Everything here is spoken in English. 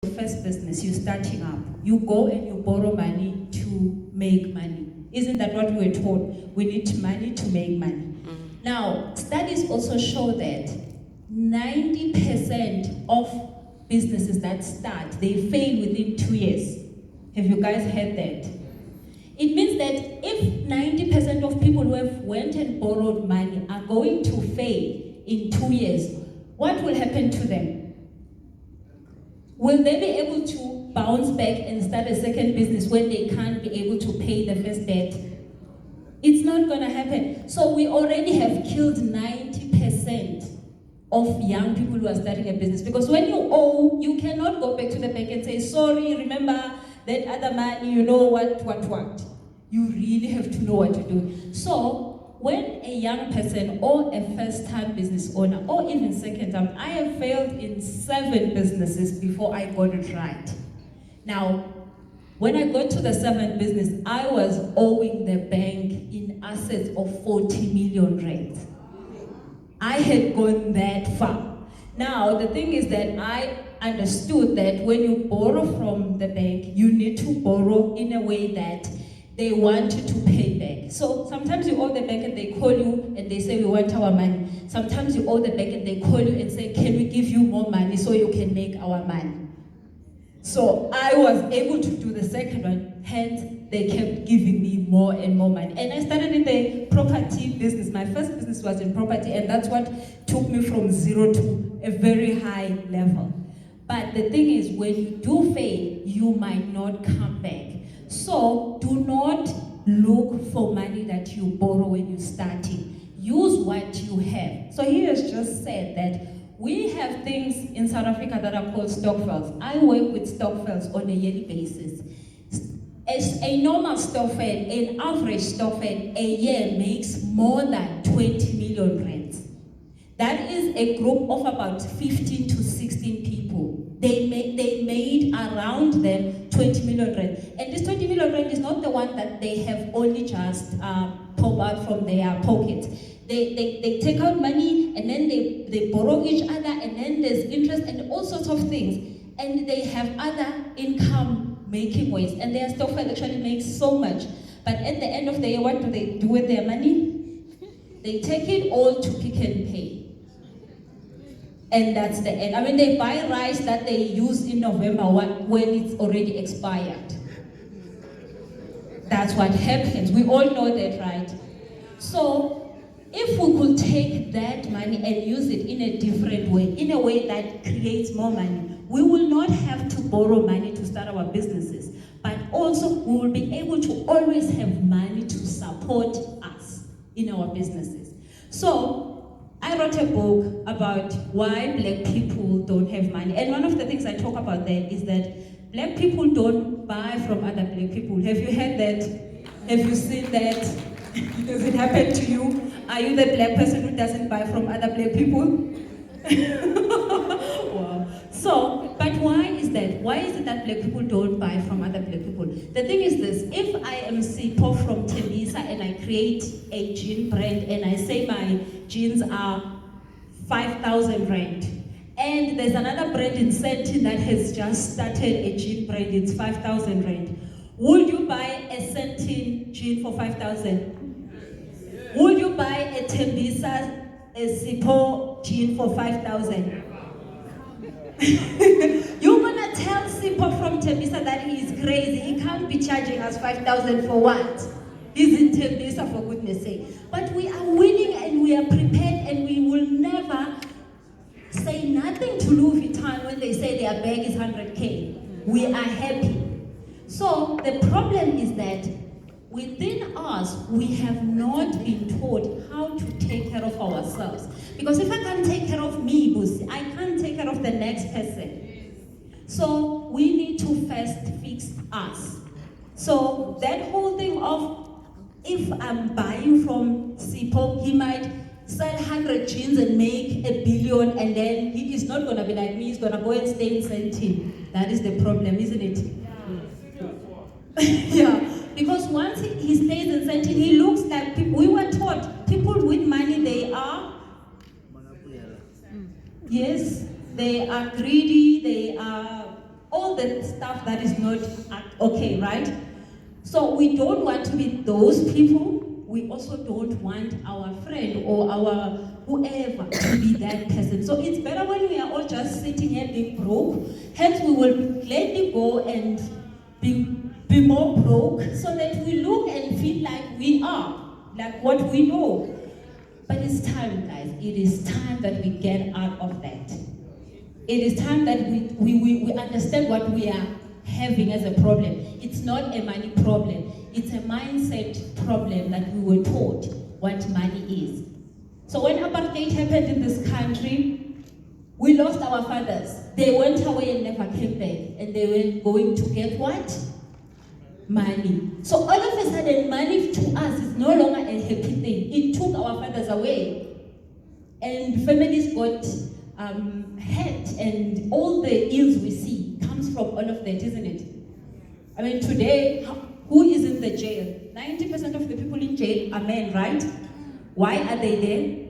your first business, you're starting up, you go and you borrow money to make money. Isn't that what we were taught? We need money to make money. Now, studies also show that 90% of businesses that start, they fail within 2 years. Have you guys heard that? It means that if 90% of people who have went and borrowed money are going to fail in 2 years, what will happen to them? Will they be able to bounce back and start a second business when they can't be able to pay the first debt? It's not going to happen. So we already have killed 90% of young people who are starting a business. Because when you owe, you cannot go back to the bank and say, sorry, remember that other money, you know what. You really have to know what to do. So when a young person or a first-time business owner, or even second-time, I have failed in 7 businesses before I got it right. Now, when I got to the 7th business, I was owing the bank in assets of 40 million rands. I had gone that far. Now, the thing is that I understood that when you borrow from the bank, you need to borrow in a way that they want you to pay back. So sometimes you owe the bank and they call you and they say, we want our money. Sometimes you owe the bank and they call you and say, can we give you more money so you can make our money? So I was able to do the second one, hence they kept giving me more and more money. And I started in the property business. My first business was in property, and that's what took me from 0 to a very high level. But the thing is, when you do fail, you might not come back. So do not look for money that you borrow when you're starting. Use what you have. So he has just said that we have things in South Africa that are called stokvels. I work with stokvels on a yearly basis. As a normal stokvel, an average stokvel a year makes more than 20 million rands. That is a group of about 15 to 16 people. They made around them 20 million rand. And this 20 million rand is not the one that they have only just pop out from their pockets. They take out money and then they borrow each other, and then there's interest and all sorts of things. And they have other income making ways. And their stokvel actually makes so much. But at the end of the year, what do they do with their money? They take it all to Pick n Pay. And that's the end. I mean, they buy rice that they use in November when it's already expired. That's what happens. We all know that, right? So, if we could take that money and use it in a different way, in a way that creates more money, we will not have to borrow money to start our businesses. But also, we will be able to always have money to support us in our businesses. So, I wrote a book about why black people don't have money. And one of the things I talk about there is that black people don't buy from other black people. Have you heard that? Have you seen that? Does it happen to you? Are you the black person who doesn't buy from other black people? Wow. So, but why is that? Why is it that black people don't buy from other black people? The thing is this: if I am Sipho from Tembisa and I create a jean brand and I say my jeans are 5,000 rand, and there's another brand in Sentin that has just started a jean brand, it's 5,000 rand. Would you buy a Sentin jean for 5,000? Would you buy a Tembisa, a Sipho jean for 5,000? You're gonna tell Sipho from Tembisa that he is crazy. He can't be charging us 5,000 for what? He's in Tembisa, for goodness sake. But we are willing and we are prepared, and we will never say nothing to Louis Vuitton when they say their bag is 100K. We are happy. So the problem is that within us, we have not been taught how to take care of ourselves. Because if I can't take care of me, Busi, I can't take care of the next person. So we need to first fix us. So that whole thing of, if I'm buying from Sipho, he might sell 100 jeans and make 1 billion, and then he is not going to be like me, he's going to go and stay in Sentin. That is the problem, isn't it? Yeah. Because once he stays in Sentin, he looks like people. We were taught people with money, they are, yes, they are greedy, they are the stuff that is not okay, right? So we don't want to be those people. We also don't want our friend or our whoever to be that person. So it's better when we are all just sitting here being broke. Hence we will gladly go and be more broke so that we look and feel like we are, like what we know. But it's time, guys. It is time that we get out of that. It is time that we understand what we are having as a problem. It's not a money problem. It's a mindset problem that we were taught what money is. So when apartheid happened in this country, we lost our fathers. They went away and never came back. And they were going to get what? Money. So all of a sudden, money to us is no longer a happy thing. It took our fathers away. And families got hurt, and all the ills we see comes from all of that, isn't it? I mean, today, who is in the jail? 90% of the people in jail are men, right? Why are they there?